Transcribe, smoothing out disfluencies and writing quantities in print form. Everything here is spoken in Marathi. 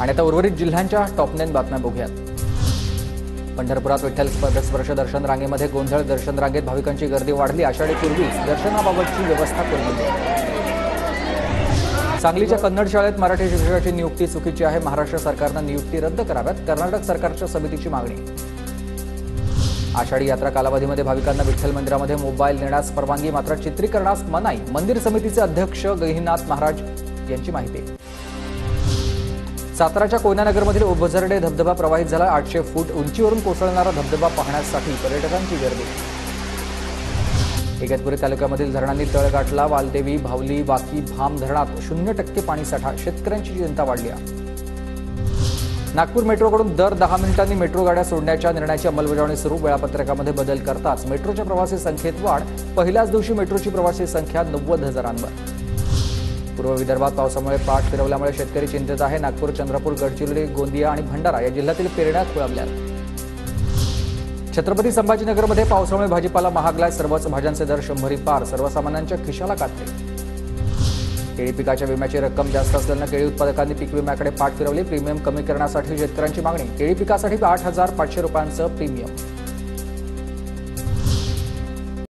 आणि आता उर्वरित जिल्ह्यांच्या टॉप 9 बातम्या बघूयात। पंढरपुरात विठ्ठल स्पर्श दर्शन रांगेमध्ये गोंधळ। दर्शन रांगेत भाविकांची गर्दी वाढली। आषाढी पूर्वीच दर्शनाबाबतची व्यवस्था करून दिली। सांगलीच्या कन्नड शाळेत मराठी शिक्षकाची नियुक्ती चुकीची आहे। महाराष्ट्र सरकारनं नियुक्ती रद्द कराव्यात, कर्नाटक सरकारच्या समितीची मागणी। आषाढी यात्रा कालावधीमध्ये भाविकांना विठ्ठल मंदिरामध्ये मोबाईल नेण्यास परवानगी, मात्र चित्रीकरणास मनाई। मंदिर समितीचे अध्यक्ष गहिनाथ महाराज यांची माहिती। साताराच्या कोयनानगरमधील ओबझर्डे धबधबा प्रवाहित झाला। 800 फूट उंचीवरून कोसळणारा धबधबा पाहण्यासाठी पर्यटकांची गर्दी। इगतपुरी तालुक्यामधील धरणांनी तळ गाठला। वालदेवी, भावली, वाकी, भाम धरणात 0% पाणीसाठा। शेतकऱ्यांची चिंता वाढली आहे। नागपूर मेट्रोकडून दर 10 मिनिटांनी मेट्रो गाड्या सोडण्याच्या निर्णयाची अंमलबजावणी सुरू। वेळापत्रकामध्ये बदल करताच मेट्रोच्या प्रवासी संख्येत वाढ। पहिल्याच दिवशी मेट्रोची प्रवासी संख्या 90,000वर। पूर्व विदर्भात पावसामुळे पाठ फिरवल्यामुळे शेतकरी चिंतेत आहे। नागपूर, चंद्रपूर, गडचिरोली, गोंदिया आणि भंडारा या जिल्ह्यातील पेरण्या खोळंबल्या। छत्रपती संभाजीनगरमध्ये पावसामुळे भाजीपाला महागलाय। सर्वच भाज्यांचे दर 100 पार। सर्वसामान्यांच्या खिशाला काटले। केळी पिकाच्या विम्याची रक्कम जास्त असल्यानं केळी उत्पादकांनी पीक विम्याकडे पाठ फिरवली। प्रीमियम कमी करण्यासाठी शेतकऱ्यांची मागणी। केळी पिकासाठी 8,500 रुपयांचं प्रीमियम।